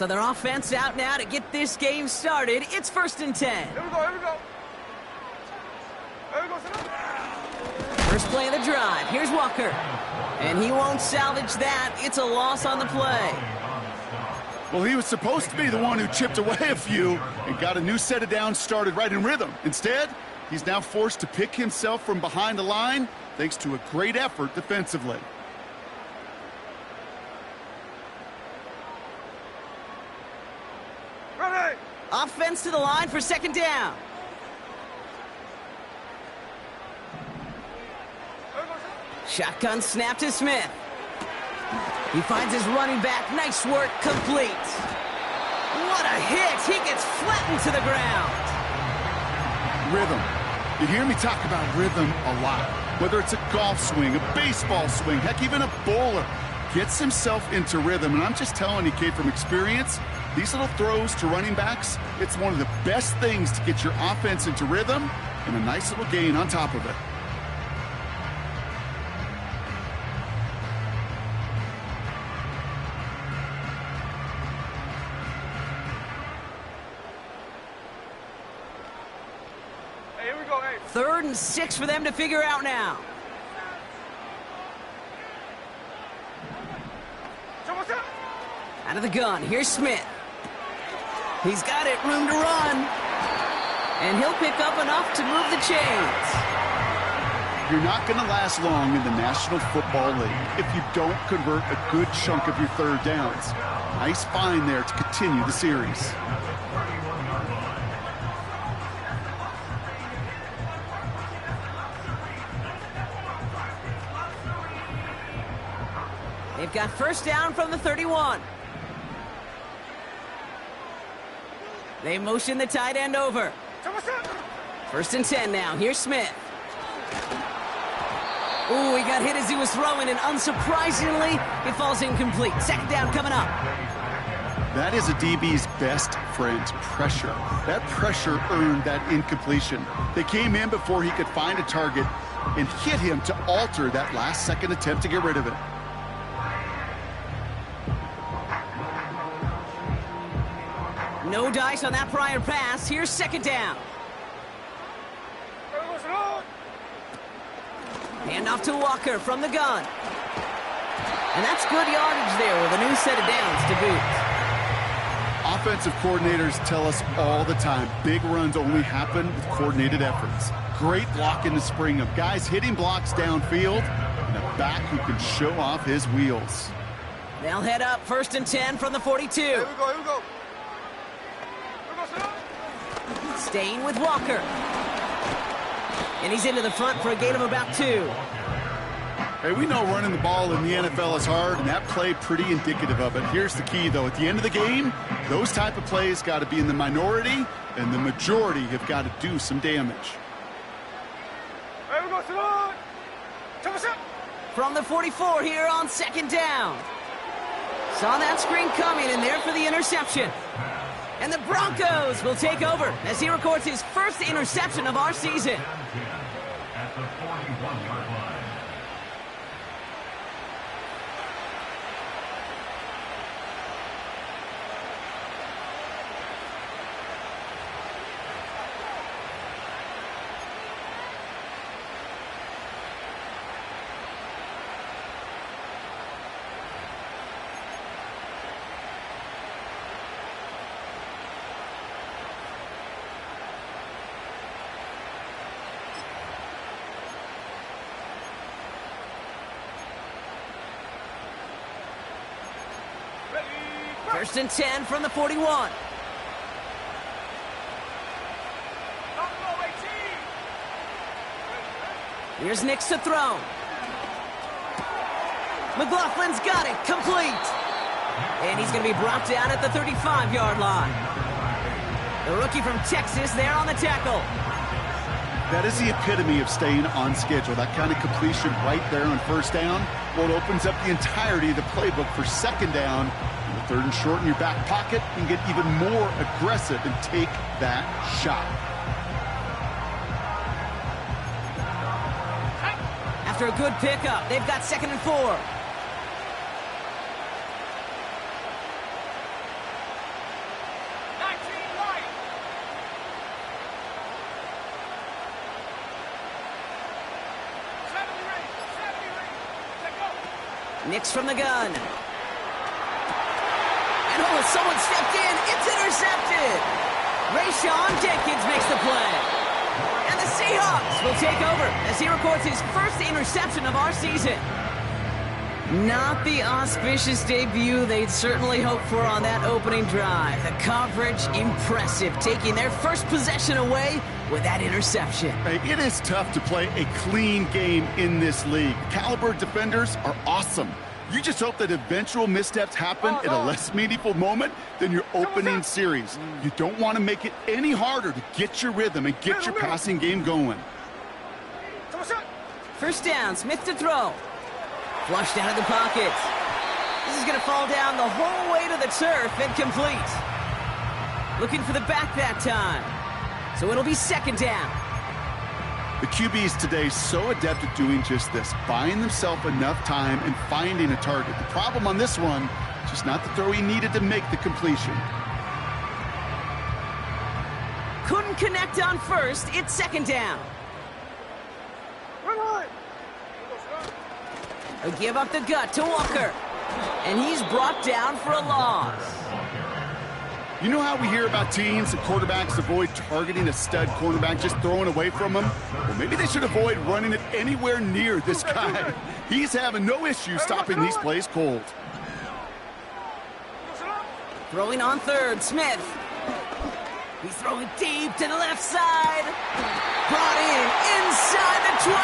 So their offense out now to get this game started. It's 1st and 10. Here we go, here we go. Here we go, sit up. First play of the drive. Here's Walker. And he won't salvage that. It's a loss on the play. Well, he was supposed to be the one who chipped away a few and got a new set of downs started right in rhythm. Instead, he's now forced to pick himself from behind the line thanks to a great effort defensively. Ready. Offense to the line for 2nd down. Shotgun snap to Smith. He finds his running back. Nice work. Complete. What a hit. He gets flattened to the ground. Rhythm. You hear me talk about rhythm a lot. Whether it's a golf swing, a baseball swing, heck, even a bowler gets himself into rhythm. And I'm just telling you, kid, from experience, these little throws to running backs, it's one of the best things to get your offense into rhythm and a nice little gain on top of it. Hey, here we go, hey. 3rd and 6 for them to figure out now. Out of the gun, here's Smith. He's got it, room to run. And he'll pick up enough to move the chains. You're not going to last long in the National Football League if you don't convert a good chunk of your 3rd downs. Nice find there to continue the series. They've got 1st down from the 31. They motion the tight end over. 1st and 10 now. Here's Smith. Ooh, he got hit as he was throwing, and unsurprisingly, it falls incomplete. 2nd down coming up. That is a DB's best friend, pressure. That pressure earned that incompletion. They came in before he could find a target and hit him to alter that last-second attempt to get rid of it. No dice on that prior pass. Here's 2nd down. Handoff to Walker from the gun. And that's good yardage there with a new set of downs to boot. Offensive coordinators tell us all the time, big runs only happen with coordinated efforts. Great block in the spring of guys hitting blocks downfield and a back who can show off his wheels. They'll head up 1st and 10 from the 42. Here we go, here we go. Staying with Walker. And he's into the front for a gain of about 2. Hey, we know running the ball in the NFL is hard, and that play pretty indicative of it. Here's the key, though. At the end of the game, those type of plays got to be in the minority, and the majority have got to do some damage. Here we go, sit on. From the 44 here on 2nd down. Saw that screen coming, and there for the interception. And the Broncos will take over as he records his 1st interception of our season. At the 41-yard line. First and 10 from the 41. Here's Nix to throw. McLaughlin's got it, complete. And he's going to be brought down at the 35-yard line. The rookie from Texas there on the tackle. That is the epitome of staying on schedule. That kind of completion right there on first down. Well, it opens up the entirety of the playbook for second down. And the third and short in your back pocket, you can get even more aggressive and take that shot. After a good pickup, they've got 2nd and 4. Knicks from the gun. And oh, someone stepped in. It's intercepted. Rayshon Jenkins makes the play. And the Seahawks will take over as he records his first interception of our season. Not the auspicious debut they'd certainly hoped for on that opening drive. The coverage, impressive, taking their first possession away with that interception. Hey, it is tough to play a clean game in this league. Caliber defenders are awesome. You just hope that eventual missteps happen at a less meaningful moment than your opening series. You don't want to make it any harder to get your rhythm and get your passing game going. First down, Smith to throw. Flushed out of the pocket. This is going to fall down the whole way to the turf and complete. Looking for the back that time. So it'll be second down. The QBs today so adept at doing just this, buying themselves enough time and finding a target. The problem on this one, just not the throw he needed to make the completion. Couldn't connect on first. It's second down. He'll give up the gut to Walker. And he's brought down for a loss. You know how we hear about teams and quarterbacks avoid targeting a stud cornerback, just throwing away from him? Well, maybe they should avoid running it anywhere near this guy. He's having no issue stopping these plays cold. Throwing on third, Smith. He's throwing deep to the left side. Brought in inside the 20.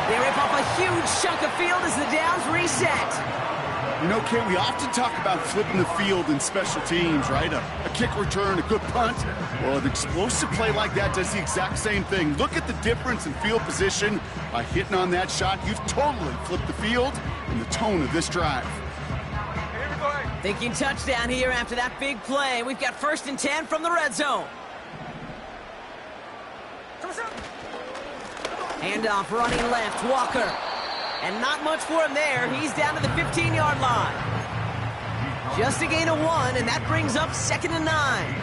They rip off a huge chunk of field as the downs reset. You know, Kate, we often talk about flipping the field in special teams, right? A kick return, a good punt. Well, an explosive play like that does the exact same thing. Look at the difference in field position. By hitting on that shot, you've totally flipped the field and the tone of this drive. Thinking touchdown here after that big play. We've got 1st and 10 from the red zone. Handoff running left, Walker. And not much for him there. He's down to the 15-yard line. Just a gain of 1, and that brings up 2nd and 9.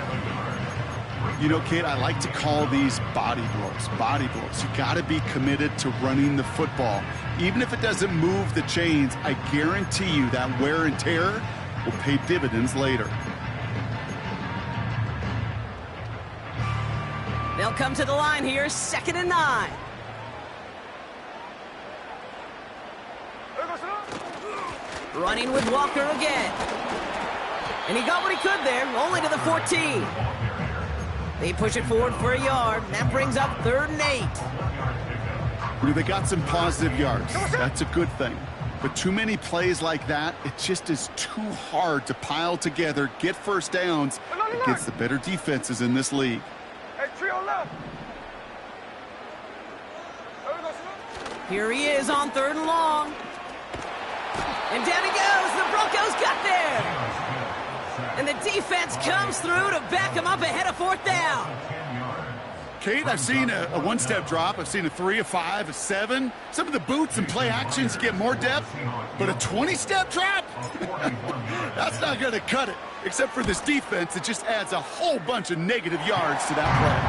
You know, Kate, I like to call these body blows. Body blows. You got to be committed to running the football. Even if it doesn't move the chains, I guarantee you that wear and tear will pay dividends later. They'll come to the line here, 2nd and 9. Running with Walker again. And he got what he could there, only to the 14. They push it forward for a yard, and that brings up 3rd and 8. You know, they got some positive yards. That's a good thing. But too many plays like that, it just is too hard to pile together, get first downs against the better defenses in this league. Here he is on 3rd and long. And down he goes. The Broncos got there. And the defense comes through to back him up ahead of 4th down. Kate, I've seen a one-step drop. I've seen a 3, a 5, a 7. Some of the boots and play actions get more depth. But a 20-step drop? That's not going to cut it. Except for this defense, it just adds a whole bunch of negative yards to that play.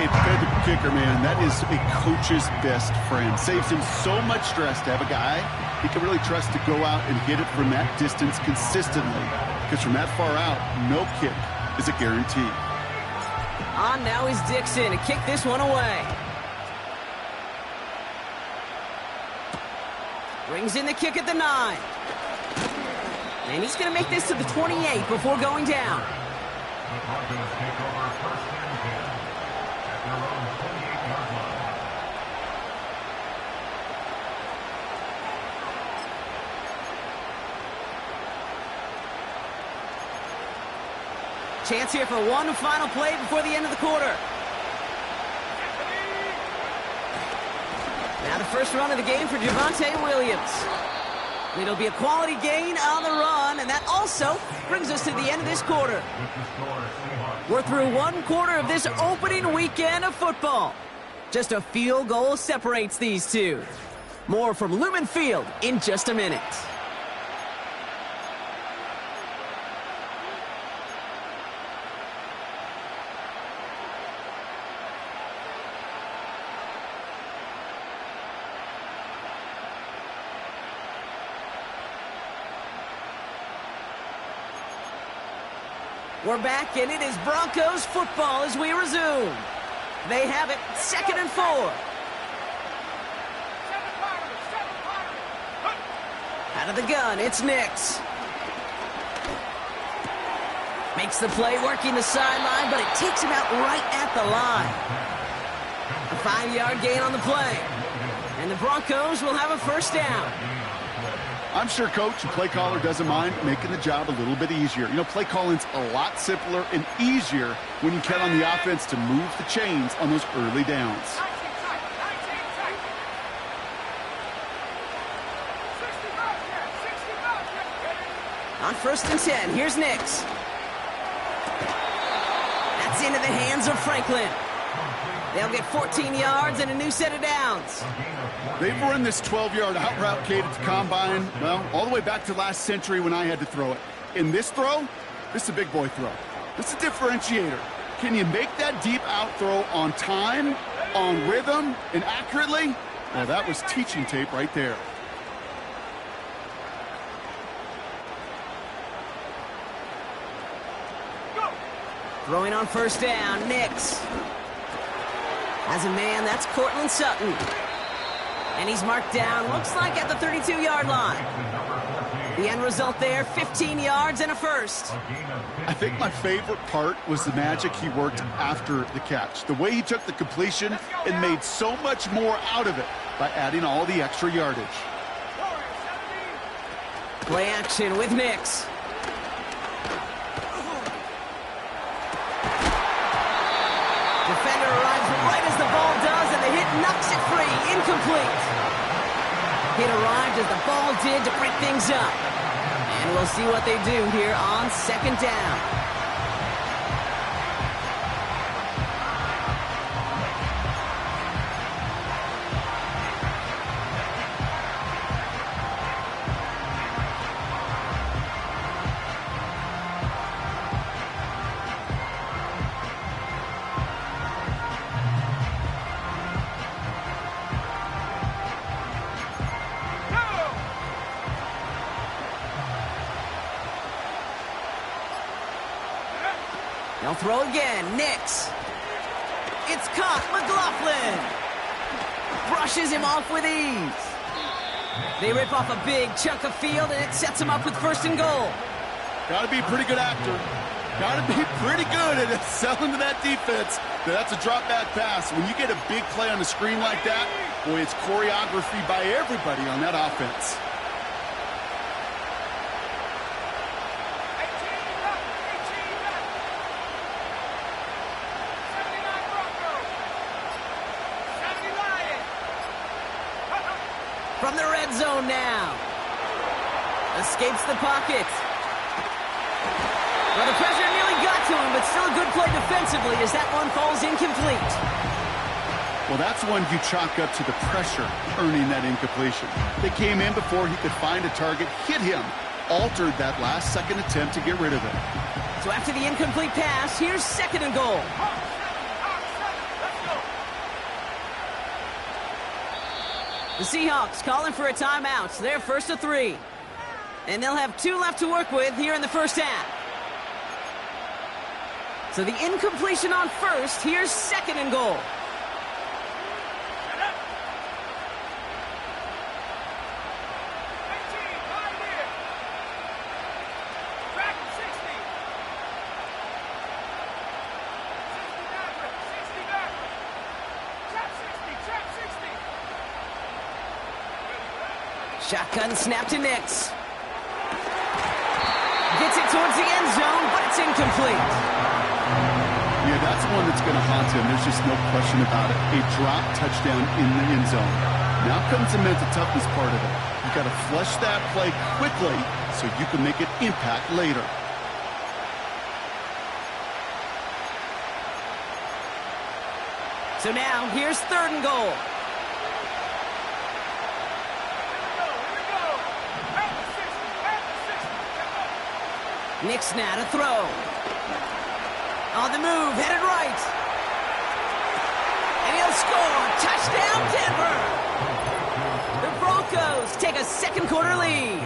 A dependable kicker, man. That is a coach's best friend. Saves him so much stress to have a guy he can really trust to go out and hit it from that distance consistently. Because from that far out, no kick is a guarantee. On now is Dixon to kick this one away. Brings in the kick at the 9. And he's going to make this to the 28 before going down. The Broncos take over 1st and 10 at their own 28-yard line. Chance here for one final play before the end of the quarter. Now the first run of the game for Javonte Williams. It'll be a quality gain on the run, and that also brings us to the end of this quarter. We're through 1 quarter of this opening weekend of football. Just a field goal separates these two. More from Lumen Field in just a minute. We're back, and it is Broncos football as we resume. They have it 2nd and 4. Out of the gun, it's Nix. Makes the play, working the sideline, but it takes him out right at the line. A 5-yard gain on the play. And the Broncos will have a first down. I'm sure coach and play caller doesn't mind making the job a little bit easier. You know, play calling's a lot simpler and easier when you count on the offense to move the chains on those early downs. On 1st and 10, here's Nix. That's into the hands of Franklin. They'll get 14 yards and a new set of downs. They've run this 12-yard out route, Kate, at the combine, well, all the way back to last century when I had to throw it. In this throw, this is a big boy throw. This is a differentiator. Can you make that deep out throw on time, on rhythm, and accurately? Well, that was teaching tape right there. Throwing on 1st down, Nix. As a man, that's Cortland Sutton. And he's marked down, looks like at the 32-yard line. The end result there, 15 yards and a first. I think my favorite part was the magic he worked after the catch. The way he took the completion and made so much more out of it by adding all the extra yardage. Play action with Nix. Defender arrives right as the ball does, and the hit knocks it free. Incomplete. Hit arrived as the ball did to break things up. And we'll see what they do here on 2nd down. They'll throw again. Nix. It's caught. McLaughlin brushes him off with ease. They rip off a big chunk of field, and it sets them up with 1st and goal. Got to be a pretty good actor. Got to be pretty good at selling to that defense. That's a drop back pass. When you get a big play on the screen like that, boy, it's choreography by everybody on that offense. From the red zone now. Escapes the pocket. Well, the pressure nearly got to him, but still a good play defensively as that one falls incomplete. Well, that's one you chalk up to the pressure earning that incompletion. They came in before he could find a target, hit him, altered that last-second attempt to get rid of it. So after the incomplete pass, here's 2nd and goal. The Seahawks calling for a timeout. So they're 1st and 3. And they'll have 2 left to work with here in the first half. So the incompletion on 1st. Here's 2nd and goal. Shotgun snap to Nix. Gets it towards the end zone, but it's incomplete. Yeah, that's one that's going to haunt him. There's just no question about it. A drop touchdown in the end zone. Now comes the mental toughness part of it. You got to flush that play quickly so you can make it impact later. So now, here's 3rd and goal. Nix now to throw. On the move, headed right. And he'll score. Touchdown, Denver. The Broncos take a 2nd quarter lead.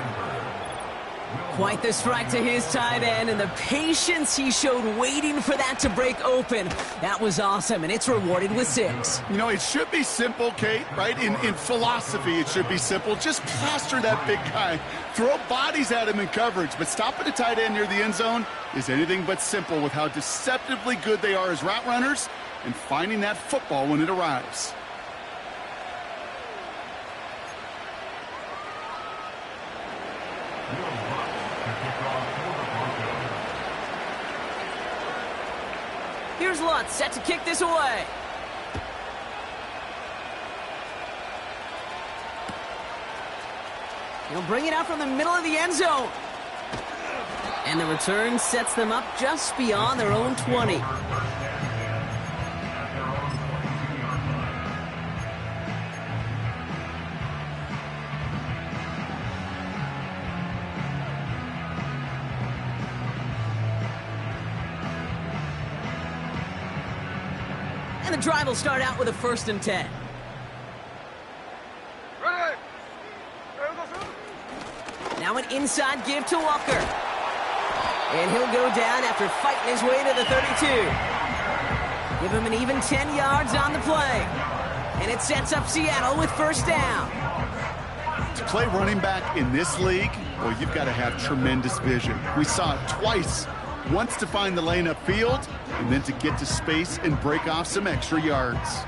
Quite the strike to his tight end, and the patience he showed waiting for that to break open. That was awesome, and it's rewarded with 6. You know, it should be simple, Kate, right? In philosophy, it should be simple. Just plaster that big guy. Throw bodies at him in coverage, but stopping a tight end near the end zone is anything but simple with how deceptively good they are as route runners and finding that football when it arrives. Here's Lutz set to kick this away. He'll bring it out from the middle of the end zone. And the return sets them up just beyond their own 20. And the drive will start out with a 1st and 10. Ready. Now an inside give to Walker. And he'll go down after fighting his way to the 32. Give him an even 10 yards on the play. And it sets up Seattle with 1st down. To play running back in this league, well, you've got to have tremendous vision. We saw it twice. Once to find the lane upfield, and then to get to space and break off some extra yards.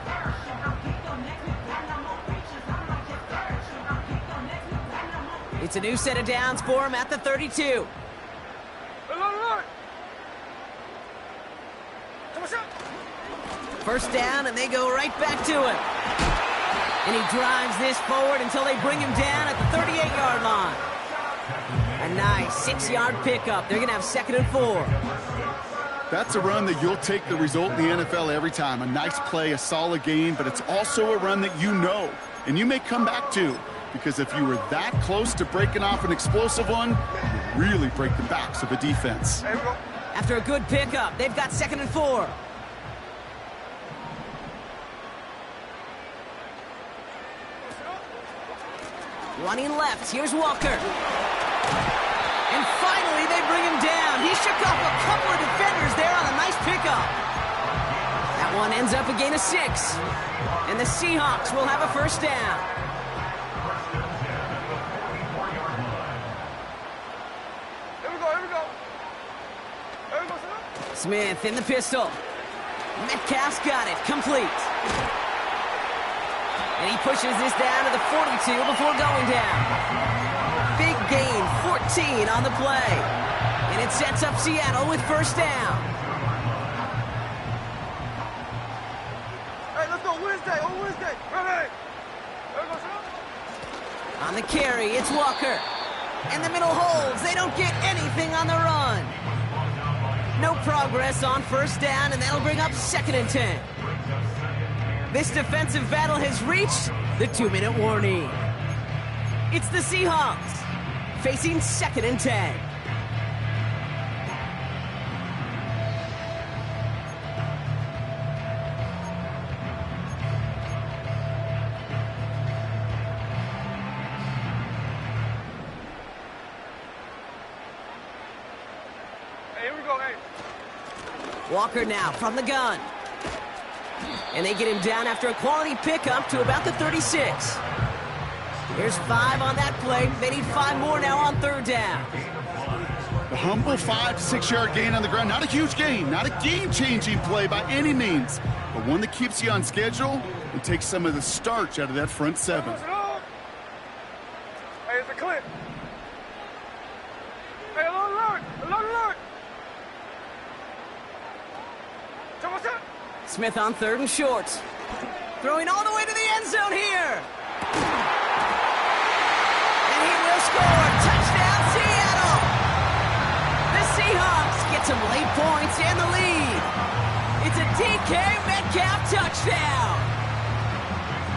It's a new set of downs for him at the 32. First down, and they go right back to him. And he drives this forward until they bring him down at the 38-yard line. A nice 6-yard pickup. They're going to have 2nd and 4. That's a run that you'll take the result in the NFL every time. A nice play, a solid game, but it's also a run that you know, and you may come back to, because if you were that close to breaking off an explosive one, you really break the backs of a defense. After a good pickup, they've got 2nd and 4. Running left, here's Walker. And finally, they bring him down. He shook off a couple of defenders there on a nice pickup. That one ends up a gain of 6. And the Seahawks will have a 1st down. Here we go. Smith in the pistol. Metcalf's got it, complete. And he pushes this down to the 42 before going down. Big gain, 14 on the play. And it sets up Seattle with 1st down. Hey, let's go Wednesday. Ready. On the carry, it's Walker. And the middle holds. They don't get anything on the run. No progress on 1st down, and that'll bring up 2nd and 10. This defensive battle has reached the 2-minute warning. It's the Seahawks facing 2nd and 10. Hey, here we go, Walker now from the gun. And they get him down after a quality pickup to about the 36. Here's 5 on that play. They need 5 more now on 3rd down. A humble 5 to 6 yard gain on the ground. Not a huge gain, not a game-changing play by any means, but one that keeps you on schedule and takes some of the starch out of that front 7. Hey, it's a clip. Hey, alert. Smith on 3rd and short. Throwing all the way to the end zone here. And he will score. Touchdown, Seattle. The Seahawks get some late points and the lead. It's a DK Metcalf touchdown.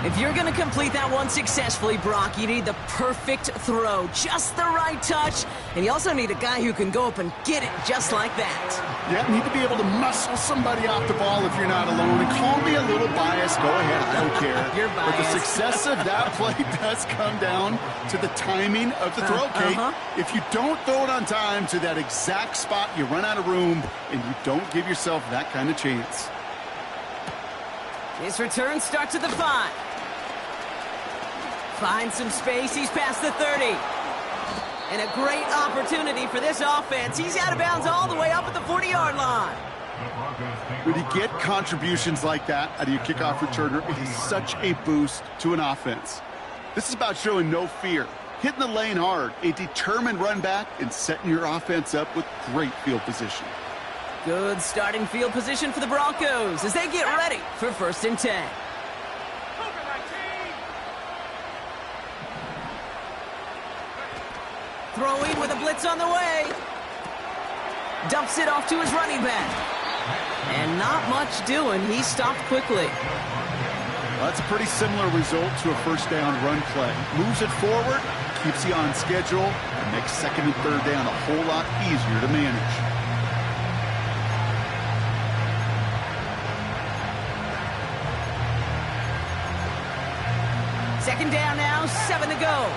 If you're going to complete that one successfully, Brock, you need the perfect throw, just the right touch, and you also need a guy who can go up and get it just like that. Yeah, need to be able to muscle somebody off the ball if you're not alone. And call me a little biased. Go ahead, I don't care. You're But the biased. success of that play does come down to the timing of the throw, Kate. If you don't throw it on time to that exact spot, you run out of room, and you don't give yourself that kind of chance. His return starts at the 5. Finds some space, he's past the 30. And a great opportunity for this offense. He's out of bounds all the way up at the 40-yard line. When you get contributions like that out of your kickoff returner, it is such a boost to an offense. This is about showing no fear, hitting the lane hard, a determined run back, and setting your offense up with great field position. Good starting field position for the Broncos as they get ready for 1st and 10. Throwing with a blitz on the way. Dumps it off to his running back. And not much doing. He stopped quickly. Well, that's a pretty similar result to a first down run play. Moves it forward, keeps you on schedule, and makes 2nd and 3rd down a whole lot easier to manage. Second down now, 7 to go.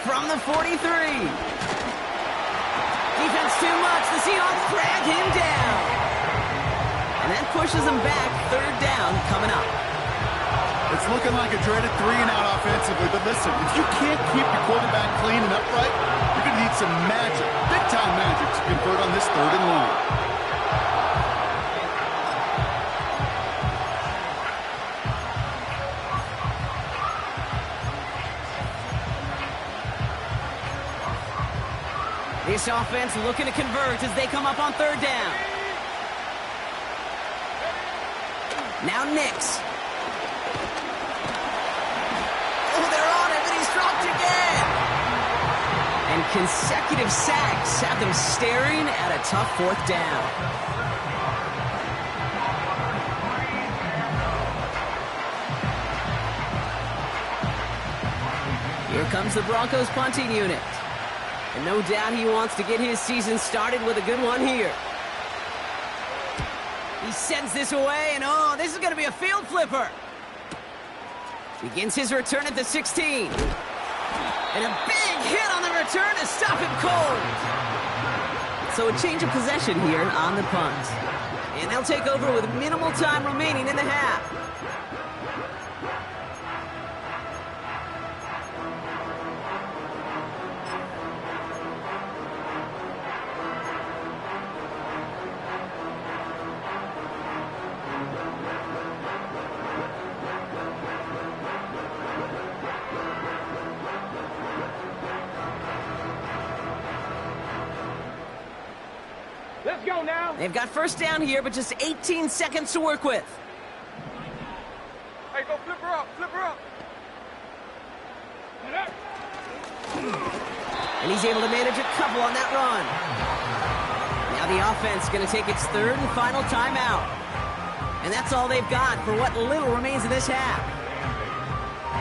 From the 43. Defense too much. The Seahawks drag him down. And that pushes him back. 3rd down coming up. It's looking like a dreaded 3-and-out offensively, but listen, if you can't keep your quarterback clean and upright, you're going to need some magic, big-time magic to convert on this 3rd and long. This offense looking to convert as they come up on 3rd down. Now Nix. Oh, they're on him, and he's dropped again. And consecutive sacks have them staring at a tough 4th down. Here comes the Broncos punting unit. And no doubt he wants to get his season started with a good one here. He sends this away, and oh, this is going to be a field flipper. Begins his return at the 16. And a big hit on the return to stop him cold. So a change of possession here on the punt. And they'll take over with minimal time remaining in the half. Let's go now. They've got 1st down here, but just 18 seconds to work with. Hey, go flip her up. Flip her up. And he's able to manage a couple on that run. Now the offense going to take its 3rd and final timeout. And that's all they've got for what little remains of this half.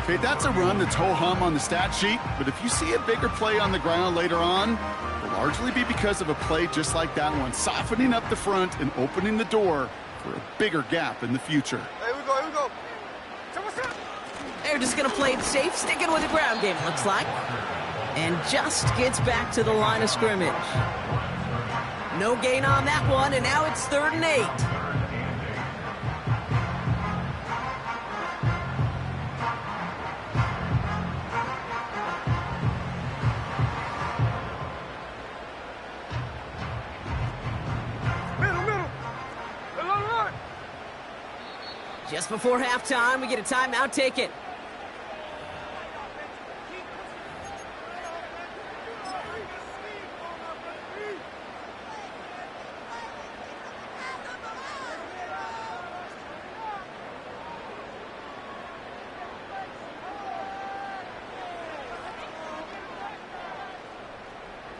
Okay, that's a run that's ho-hum on the stat sheet, but if you see a bigger play on the ground later on, it'll largely be because of a play just like that one, softening up the front and opening the door for a bigger gap in the future. Here we go. Here we go. So what's up? They're just going to play it safe, sticking with the ground game, it looks like. And just gets back to the line of scrimmage. No gain on that one, and now it's 3rd and 8. Just before halftime, we get a timeout taken.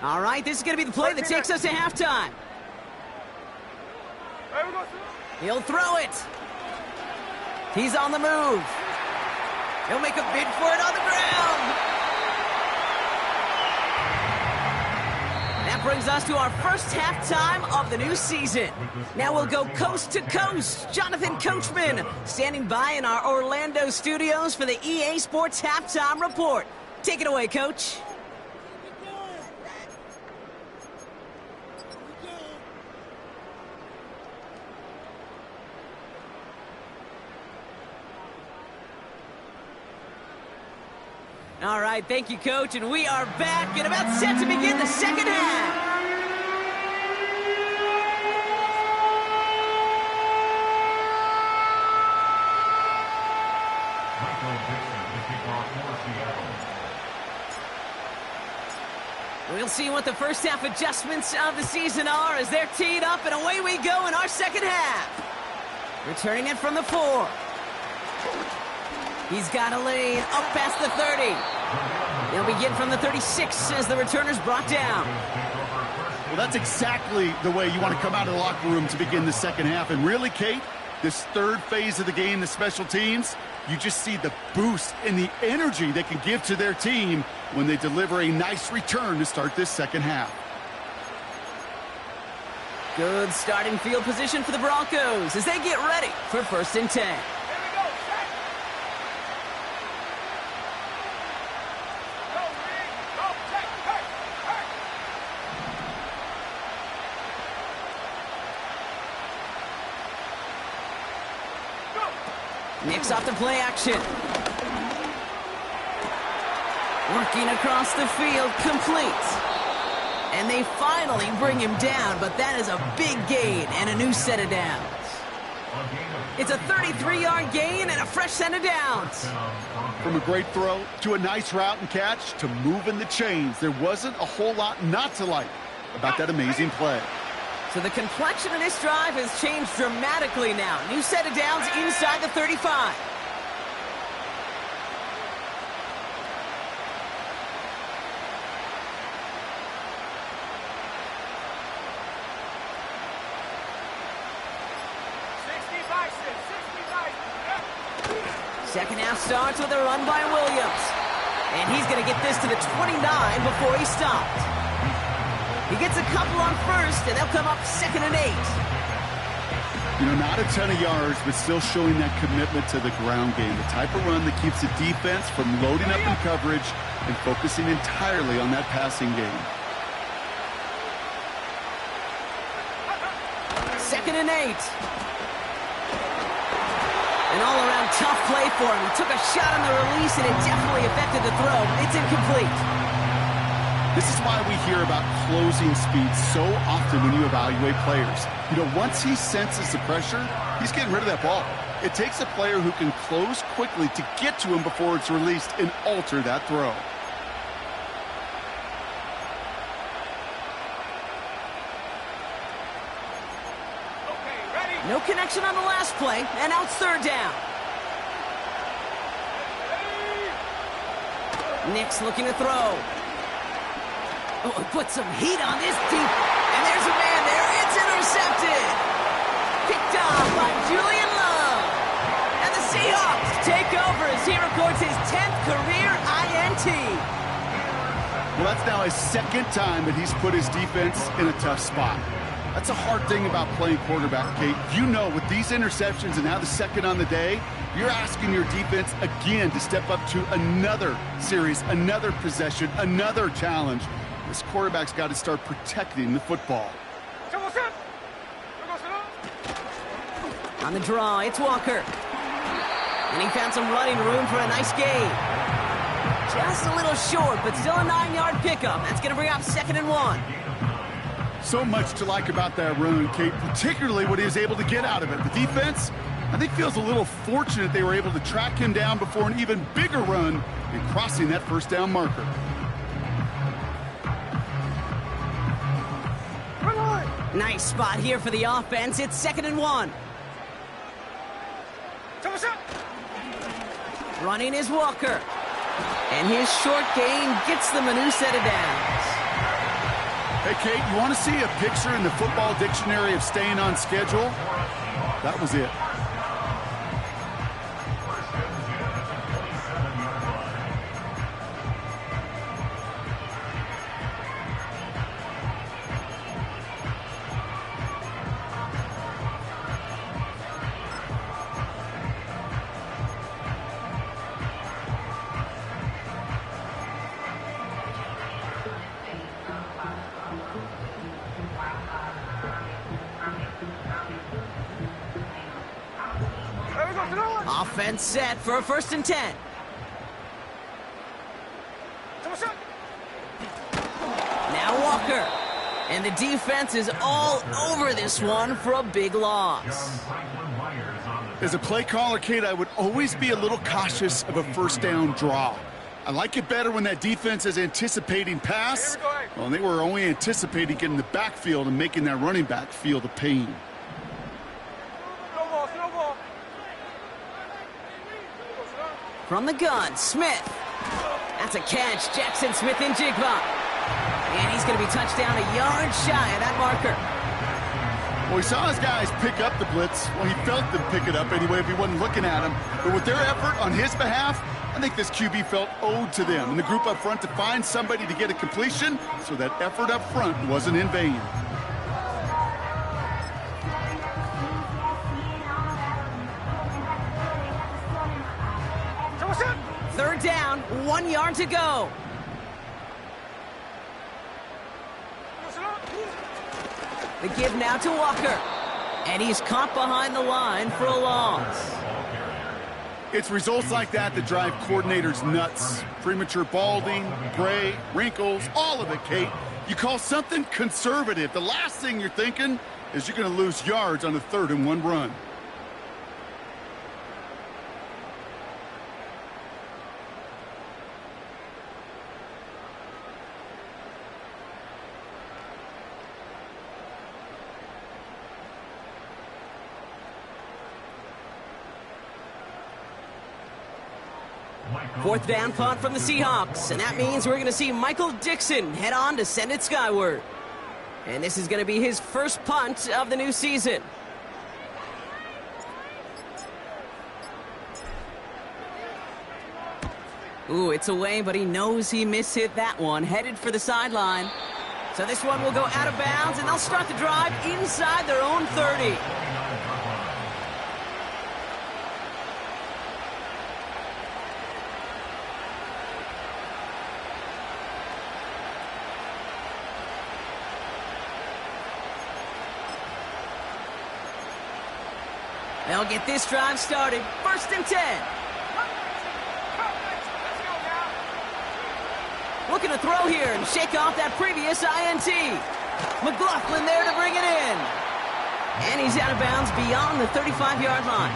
All right, this is going to be the play that takes us to halftime. He'll throw it. He's on the move. He'll make a bid for it on the ground. That brings us to our first halftime of the new season. Now we'll go coast to coast. Jonathan Coachman standing by in our Orlando studios for the EA Sports Halftime Report. Take it away, Coach. All right, thank you, Coach, and we are back and about set to begin the second half. Michael Dixon, the kickoff for Seattle. We'll see what the first half adjustments of the season are as they're teed up, and away we go in our second half. Returning it from the 4. He's got a lane up past the 30. They'll begin from the 36 as the returner's brought down. Well, that's exactly the way you want to come out of the locker room to begin the second half. And really, Kate, this third phase of the game, the special teams, you just see the boost and the energy they can give to their team when they deliver a nice return to start this second half. Good starting field position for the Broncos as they get ready for 1st and 10. Nicks off the play action. Working across the field, complete. And they finally bring him down, but that is a big gain and a new set of downs. It's a 33-yard gain and a fresh set of downs. From a great throw to a nice route and catch to moving the chains, there wasn't a whole lot not to like about that amazing play. So the complexion of this drive has changed dramatically now. New set of downs inside the 35. Second half starts with a run by Williams. And he's going to get this to the 29 before he stopped. He gets a couple on first, and they'll come up 2nd and 8. You know, not a ton of yards, but still showing that commitment to the ground game. The type of run that keeps the defense from loading up in coverage and focusing entirely on that passing game. 2nd and 8. An all-around tough play for him. He took a shot on the release, and it definitely affected the throw. It's incomplete. This is why we hear about closing speed so often when you evaluate players. You know, once he senses the pressure, he's getting rid of that ball. It takes a player who can close quickly to get to him before it's released and alter that throw. No connection on the last play, and now it's 3rd down. Nicks looking to throw. Oh, put some heat on this deep. And there's a man there. It's intercepted. Picked off by Julian Love. And the Seahawks take over as he records his 10th career INT. Well, that's now his 2nd time that he's put his defense in a tough spot. That's a hard thing about playing quarterback, Kate. You know, with these interceptions and now the 2nd on the day, you're asking your defense again to step up to another series, another possession, another challenge. This quarterback's got to start protecting the football. On the draw, it's Walker. And he found some running room for a nice gain. Just a little short, but still a 9-yard pickup. That's going to bring up 2nd and 1. So much to like about that run, Kate, particularly what he was able to get out of it. The defense, I think, feels a little fortunate they were able to track him down before an even bigger run and crossing that 1st down marker. Nice spot here for the offense. It's 2nd and 1. Running is Walker. And his short gain gets them a new set of downs. Hey, Kate, you want to see a picture in the football dictionary of staying on schedule? That was it. Offense set for a 1st and 10. Now Walker. And the defense is all over this one for a big loss. As a play caller, Kate, I would always be a little cautious of a 1st down draw. I like it better when that defense is anticipating pass. Well, and they were only anticipating getting the backfield and making that running back feel the pain. From the gun, Smith. That's a catch. Jackson Smith in Jigba. And he's going to be touchdown a yard shy of that marker. Well, he saw his guys pick up the blitz. Well, he felt them pick it up anyway if he wasn't looking at him. But with their effort on his behalf, I think this QB felt owed to them and the group up front to find somebody to get a completion, so that effort up front wasn't in vain. Third down, 1 yard to go. The give now to Walker. And he's caught behind the line for a loss. It's results like that that drive coordinators nuts. Premature balding, gray, wrinkles, all of it, Kate. You call something conservative. The last thing you're thinking is you're going to lose yards on a 3rd and 1 run. Fourth down punt from the Seahawks, and that means we're going to see Michael Dickson head on to send it skyward. And this is going to be his first punt of the new season. Ooh, it's away, but he knows he mishit that one. Headed for the sideline. So this one will go out of bounds, and they'll start the drive inside their own 30. They'll get this drive started. 1st and 10. Looking to throw here and shake off that previous INT. McLaughlin there to bring it in. And he's out of bounds beyond the 35-yard line.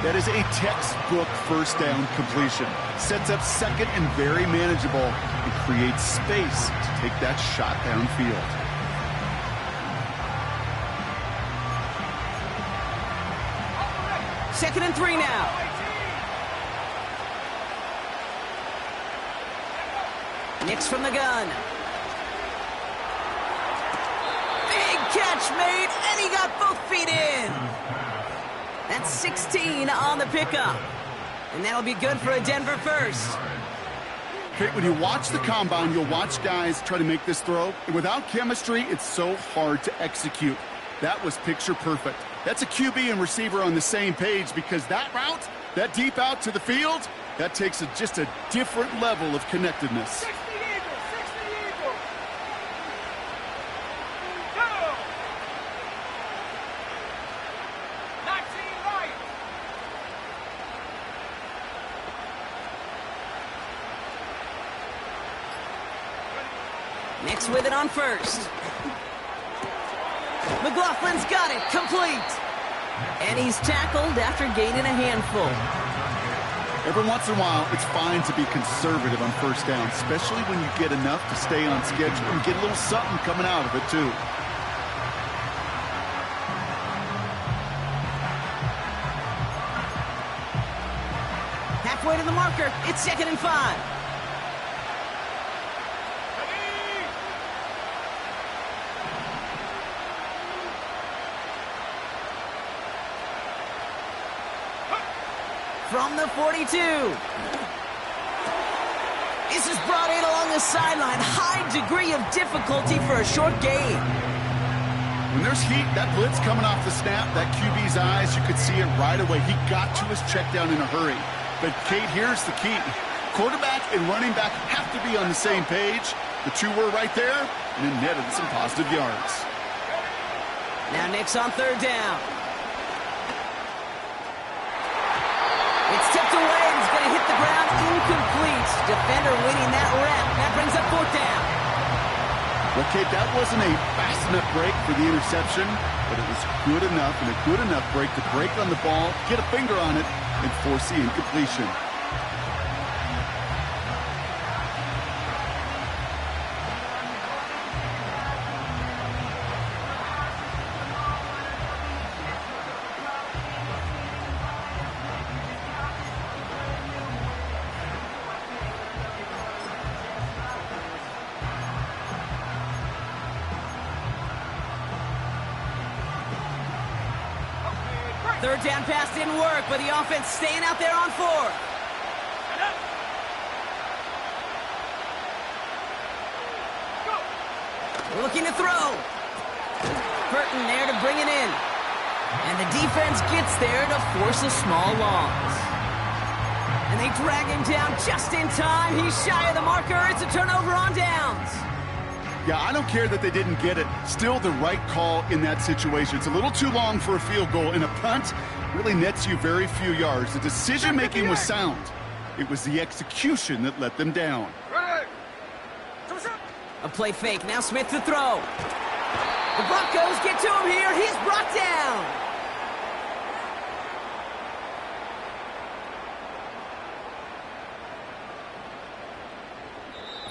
That is a textbook 1st down completion. Sets up 2nd and very manageable and creates space to take that shot downfield. Second and 3 now. Nix from the gun. Big catch made, and he got both feet in. That's 16 on the pickup. And that'll be good for a Denver 1st. Okay, when you watch the combine, you'll watch guys try to make this throw. And without chemistry, it's so hard to execute. That was picture perfect. That's a QB and receiver on the same page, because that route, that deep out to the field, that takes just a different level of connectedness. 60 Eagles. Go. 19 right. Nix with it on 1st. McLaughlin's got it, complete. And he's tackled after gaining a handful. Every once in a while, it's fine to be conservative on 1st down, especially when you get enough to stay on schedule and get a little something coming out of it, too. Halfway to the marker, it's 2nd and 5. from the 42. This is brought in along the sideline. High degree of difficulty for a short gain. When there's heat, that blitz coming off the snap, that QB's eyes, you could see it right away. He got to his check down in a hurry. But, Kate, here's the key. Quarterback and running back have to be on the same page. The two were right there, and it netted some positive yards. Now Nick's on third down. It's tipped away, and he's going to hit the ground incomplete. Defender winning that rep. That brings up fourth down. Well, Kate, that wasn't a fast enough break for the interception, but it was good enough and a good enough break to break on the ball, get a finger on it, and force the incompletion. Third down pass didn't work, but the offense staying out there on fourth. Looking to throw. Burton there to bring it in. And the defense gets there to force a small loss. And they drag him down just in time. He's shy of the marker. It's a turnover on downs. Yeah, I don't care that they didn't get it. Still the right call in that situation. It's a little too long for a field goal, and a punt really nets you very few yards. The decision-making was sound. It was the execution that let them down. A play fake. Now Smith to throw. The Broncos get to him here. He's brought down.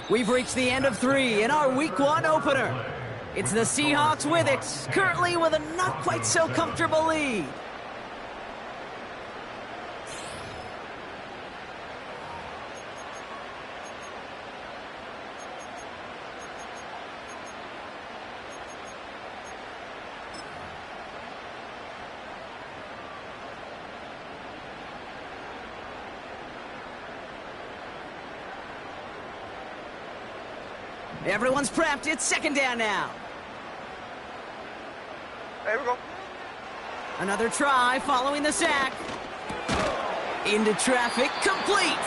We've reached the end of 3 in our Week 1 opener. It's the Seahawks with it, currently with a not quite so comfortable lead. Everyone's prepped. It's second down now. Here we go. Another try following the sack. Into traffic, complete.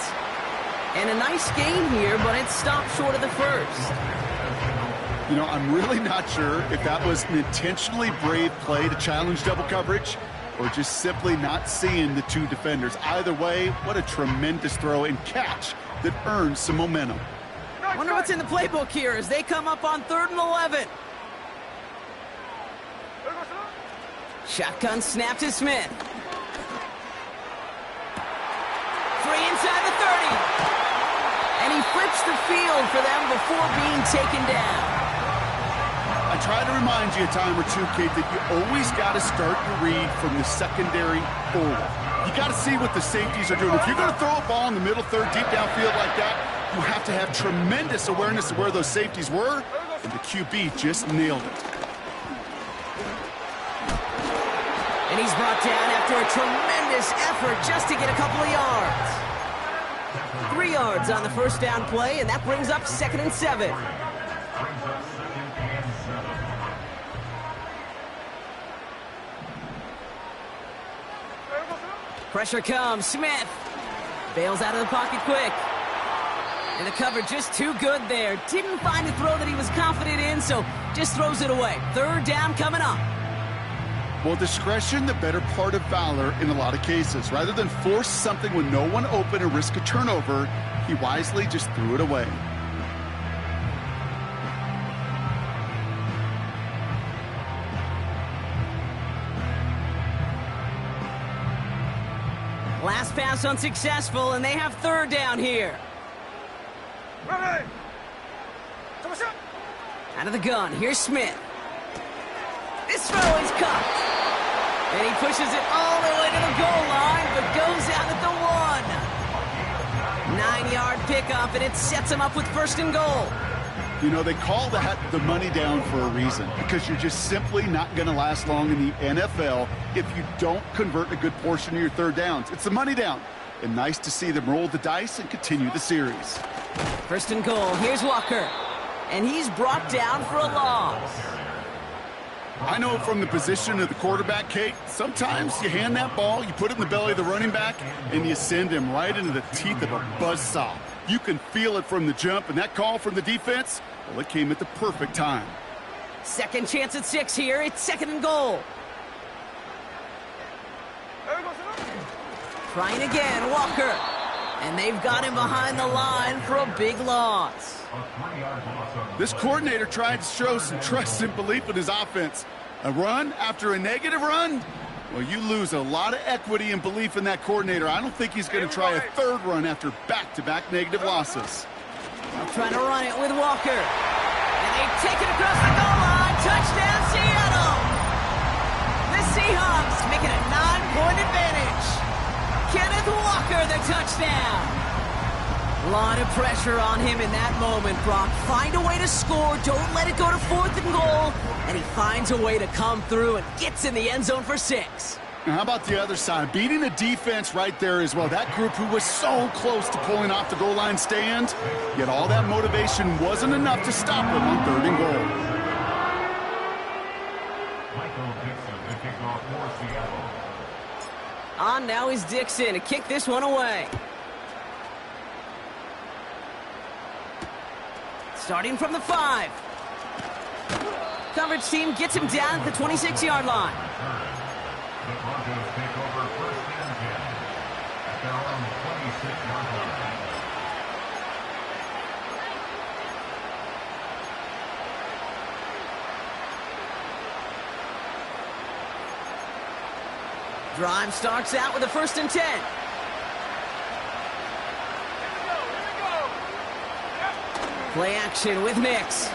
And a nice gain here, but it stopped short of the first. You know, I'm really not sure if that was an intentionally brave play to challenge double coverage or just simply not seeing the two defenders. Either way, what a tremendous throw and catch that earns some momentum. Wonder what's in the playbook here as they come up on 3rd and 11. Shotgun snap to Smith. Free inside the 30. And he flips the field for them before being taken down. I try to remind you a time or two, Kate, that you always got to start your read from the secondary forward. You got to see what the safeties are doing. If you're going to throw a ball in the middle third, deep downfield like that, you have to have tremendous awareness of where those safeties were, and the QB just nailed it. And he's brought down after a tremendous effort just to get a couple of yards. 3 yards on the first down play, and that brings up 2nd and 7. Pressure comes. Smith bails out of the pocket quick. And the cover just too good there. Didn't find a throw that he was confident in, so just throws it away. 3rd down coming up. Well, discretion, the better part of valor in a lot of cases. Rather than force something with no one open and risk a turnover, he wisely just threw it away. Last pass unsuccessful, and they have 3rd down here. Ready. Out of the gun, here's Smith. This throw is caught. And he pushes it all the way to the goal line, but goes out at the 1. 9-yard pickup, and it sets him up with 1st and goal. You know, they call that the money down for a reason, because you're just simply not going to last long in the NFL if you don't convert a good portion of your third downs. It's the money down. And nice to see them roll the dice and continue the series. First and goal, here's Walker. And he's brought down for a loss. I know from the position of the quarterback, Kate, sometimes you hand that ball, you put it in the belly of the running back, and you send him right into the teeth of a buzzsaw. You can feel it from the jump, and that call from the defense, well, it came at the perfect time. Second chance at 6 here. It's second and goal. Trying again, Walker. And they've got him behind the line for a big loss. This coordinator tried to show some trust and belief in his offense. A run after a negative run? Well, you lose a lot of equity and belief in that coordinator. I don't think he's going to try a third run after back-to-back negative losses. Trying to run it with Walker. And they take it across the goal line. Touchdown, Seattle! The Seahawks making a 9-point advantage. Kenneth Walker, the touchdown. A lot of pressure on him in that moment, Brock. Find a way to score. Don't let it go to 4th and goal. And he finds a way to come through and gets in the end zone for 6. Now, how about the other side? Beating the defense right there as well. That group who was so close to pulling off the goal line stand, yet all that motivation wasn't enough to stop them on 3rd and goal. Michael Dixon, the kickoff for Seattle. On now is Dixon to kick this one away. Starting from the 5. Coverage team gets him down at the 26-yard line. The Broncos take over 1st and 10 at their own 26-yard line. Drive starts out with a 1st and 10. Play action with Mix.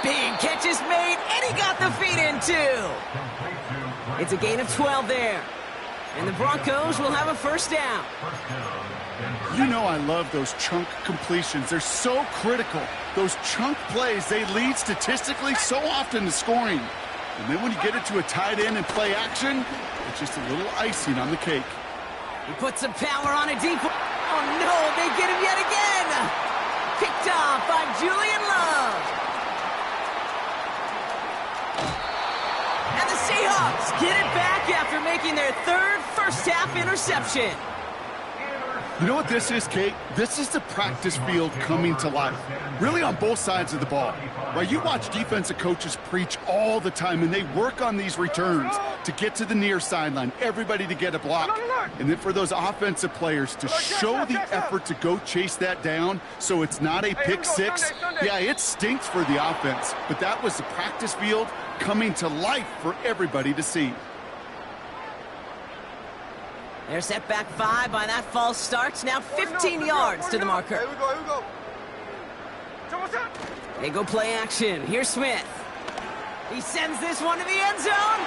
Big catch is made, and he got the feet in too. It's a gain of 12 there. And the Broncos will have a 1st down. You know I love those chunk completions. They're so critical. Those chunk plays, they lead statistically so often to scoring. And then when you get it to a tight end and play action, it's just a little icing on the cake. He puts some power on a deep... Oh, no, they get him yet again. Picked off by Julian Love. And the Seahawks get it back after making their 3rd first-half interception. You know what this is, Kate? This is the practice field coming to life. Really on both sides of the ball. Right? You watch defensive coaches preach all the time, and they work on these returns to get to the near sideline, everybody to get a block. And then for those offensive players to show the effort to go chase that down so it's not a pick 6. Yeah, it stinks for the offense, but that was the practice field coming to life for everybody to see. They're set back 5 by that false start. Now 15 yards to the marker. Here we go, here we go. They go play action. Here's Smith. He sends this one to the end zone.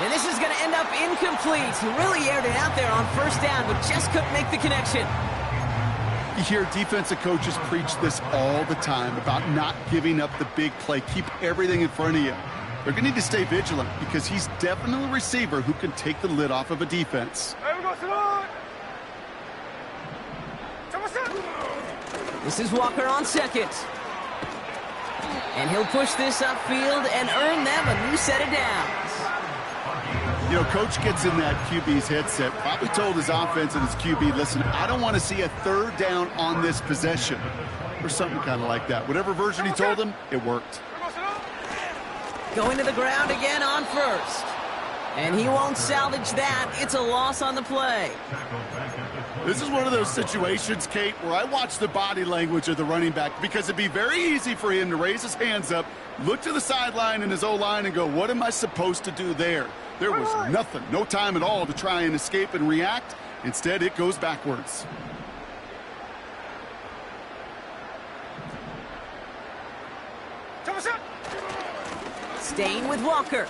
And this is going to end up incomplete. He really aired it out there on 1st down, but just couldn't make the connection. You hear defensive coaches preach this all the time about not giving up the big play. Keep everything in front of you. They're going to need to stay vigilant because he's definitely a receiver who can take the lid off of a defense. This is Walker on 2nd. And he'll push this upfield and earn them a new set of downs. You know, coach gets in that QB's headset, probably told his offense and his QB, listen, I don't want to see a 3rd down on this possession. Or something kind of like that. Whatever version he told him, it worked. Going to the ground again on 1st. And he won't salvage that. It's a loss on the play. This is one of those situations, Kate, where I watch the body language of the running back because it'd be very easy for him to raise his hands up, look to the sideline in his O-line and go, what am I supposed to do there? There was nothing, no time at all to try and escape and react. Instead, it goes backwards. Staying with Walker.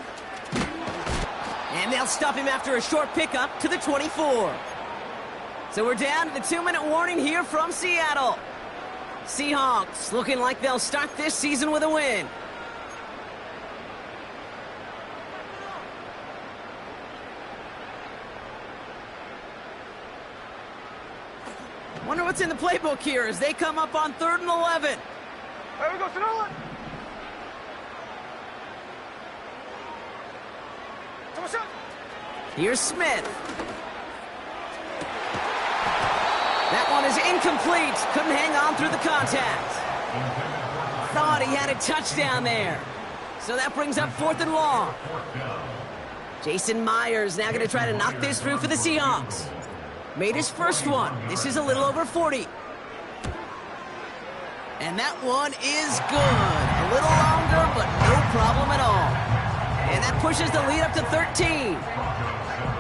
And they'll stop him after a short pickup to the 24. So we're down to the 2-minute warning here from Seattle. Seahawks looking like they'll start this season with a win. Wonder what's in the playbook here as they come up on 3rd and 11. There we go, Sonoma. Here's Smith. That one is incomplete. Couldn't hang on through the contact. Thought he had a touchdown there. So that brings up 4th and long. Jason Myers now going to try to knock this through for the Seahawks. Made his first one. This is a little over 40. And that one is good. A little longer, but no problem at all. And that pushes the lead up to 13.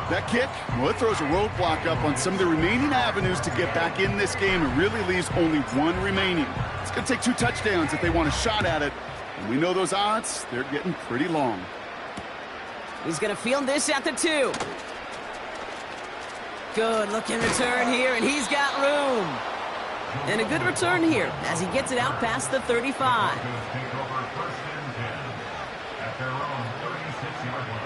That kick, well, it throws a roadblock up on some of the remaining avenues to get back in this game. It really leaves only one remaining. It's going to take 2 touchdowns if they want a shot at it. And we know those odds, they're getting pretty long. He's going to field this at the 2. Good looking return here, and he's got room. And a good return here as he gets it out past the 35. Take over 1st and 10 at their own 36-yard line.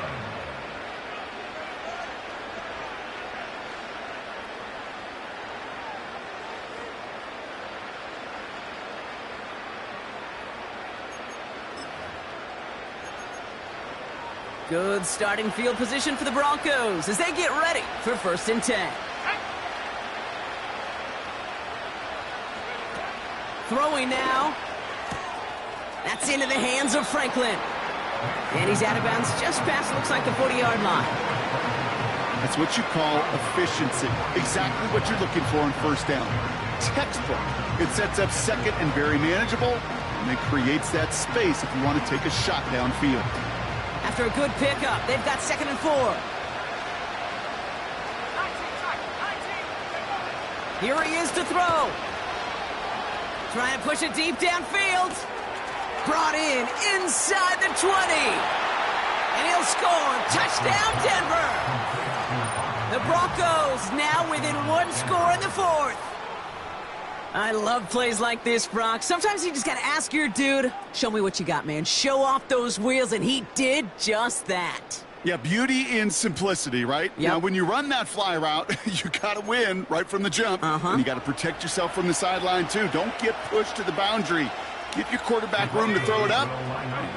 Good starting field position for the Broncos as they get ready for 1st and 10. Throwing now. That's into the hands of Franklin. And he's out of bounds just past, looks like, the 40-yard line. That's what you call efficiency. Exactly what you're looking for on 1st down. Textbook. It sets up 2nd and very manageable, and it creates that space if you want to take a shot downfield. After a good pickup, they've got 2nd and 4. Here he is to throw. Try and push it deep downfield. Brought in inside the 20. And he'll score. Touchdown, Denver. The Broncos now within 1 score in the 4th. I love plays like this, Brock. Sometimes you just got to ask your dude, show me what you got, man. Show off those wheels, and he did just that. Yeah, beauty in simplicity, right? Yep. Now, when you run that fly route, you got to win right from the jump. And you got to protect yourself from the sideline, too. Don't get pushed to the boundary. Give your quarterback room to throw it up.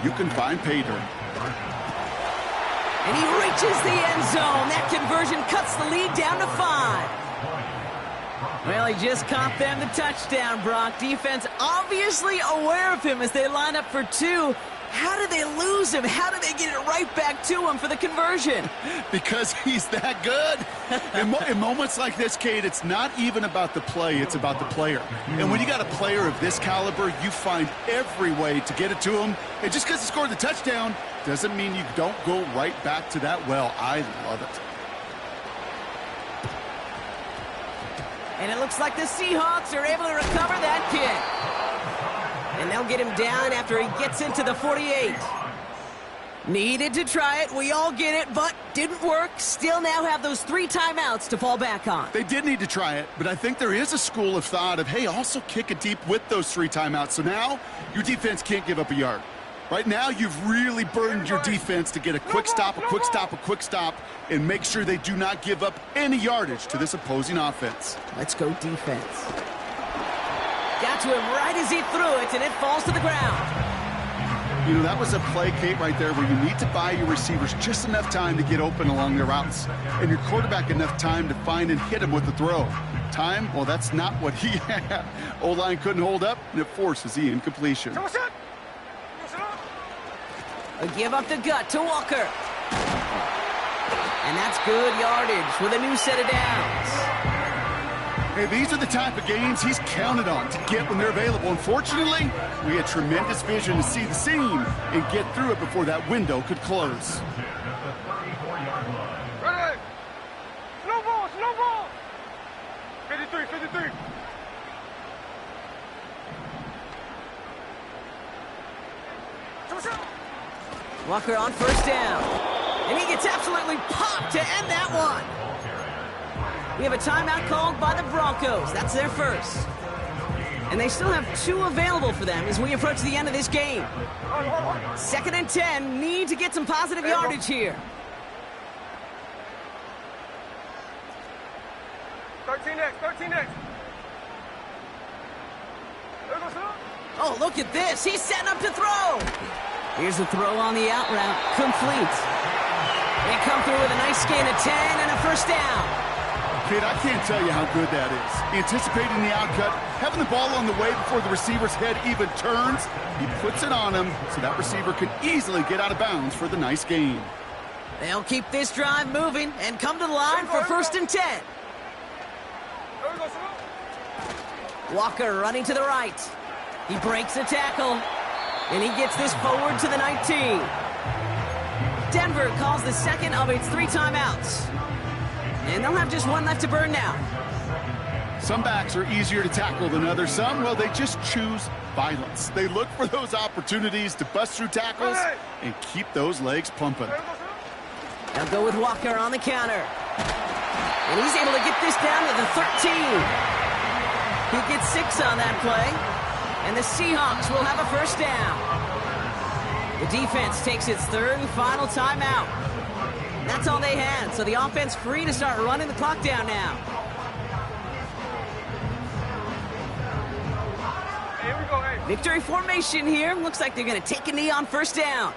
You can find pay dirt. And he reaches the end zone. That conversion cuts the lead down to 5. Well, he just caught them the touchdown, Brock. Defense obviously aware of him as they line up for 2. How did they lose him? How did they get it right back to him for the conversion? Because he's that good. In moments like this, Kate, it's not even about the play, it's about the player. And when you got a player of this caliber, you find every way to get it to him. And just because he scored the touchdown doesn't mean you don't go right back to that well. I love it. And it looks like the Seahawks are able to recover that kick. And they'll get him down after he gets into the 48. Needed to try it. We all get it, but didn't work. Still now have those 3 timeouts to fall back on. They did need to try it, but I think there is a school of thought of, hey, also kick it deep with those 3 timeouts. So now your defense can't give up a yard. Right now, you've really burdened your defense to get a quick stop, a quick stop, a quick stop, and make sure they do not give up any yardage to this opposing offense. Let's go defense. Got to him right as he threw it, and it falls to the ground. You know, that was a play, Kate, right there where you need to buy your receivers just enough time to get open along their routes, and your quarterback enough time to find and hit him with the throw. Time, well, that's not what he had. O-line couldn't hold up, and it forces the incompletion. A give up the gut to Walker. And that's good yardage with a new set of downs. Hey, these are the type of games he's counted on to get when they're available. Unfortunately, we had tremendous vision to see the seam and get through it before that window could close. Ready? Slow ball, slow ball. 53, 53. Walker on 1st down. And he gets absolutely popped to end that one. We have a timeout called by the Broncos. That's their first. And they still have 2 available for them as we approach the end of this game. 2nd and 10, need to get some positive yardage here. 13 next, 13 next. Oh, look at this. He's setting up to throw. Here's the throw on the out route. Complete. They come through with a nice gain of 10 and a first down. Kid, I can't tell you how good that is. Anticipating the outcut, having the ball on the way before the receiver's head even turns. He puts it on him so that receiver can easily get out of bounds for the nice gain. They'll keep this drive moving and come to the line for 1st and 10. Walker running to the right. He breaks a tackle, and he gets this forward to the 19. Denver calls the second of its 3 timeouts. And they'll have just 1 left to burn now. Some backs are easier to tackle than others. Some, well, they just choose violence. They look for those opportunities to bust through tackles and keep those legs pumping. They'll go with Walker on the counter. And he's able to get this down to the 13. He gets 6 on that play. And the Seahawks will have a first down. The defense takes its 3rd and final timeout. That's all they had, so the offense free to start running the clock down now. Here we go, hey. Victory formation here. Looks like they're going to take a knee on first down.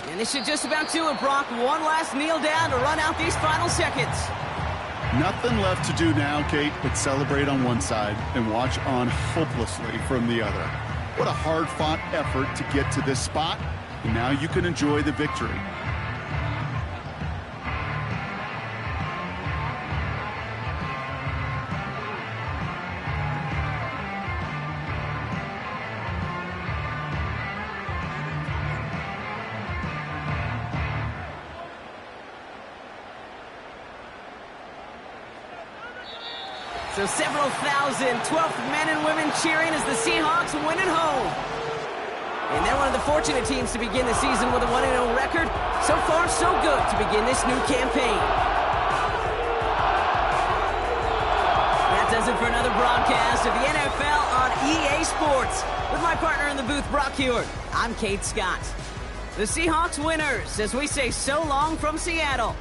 And this should just about do it, Brock. 1 last kneel down to run out these final seconds. Nothing left to do now, Kate, but celebrate on one side and watch on hopelessly from the other. What a hard-fought effort to get to this spot, and now you can enjoy the victory. So several thousand 12th men and women cheering as the Seahawks win at home. And they're one of the fortunate teams to begin the season with a 1-0 record. So far, so good to begin this new campaign. That does it for another broadcast of the NFL on EA Sports. With my partner in the booth, Brock Huard, I'm Kate Scott. The Seahawks winners as we say so long from Seattle.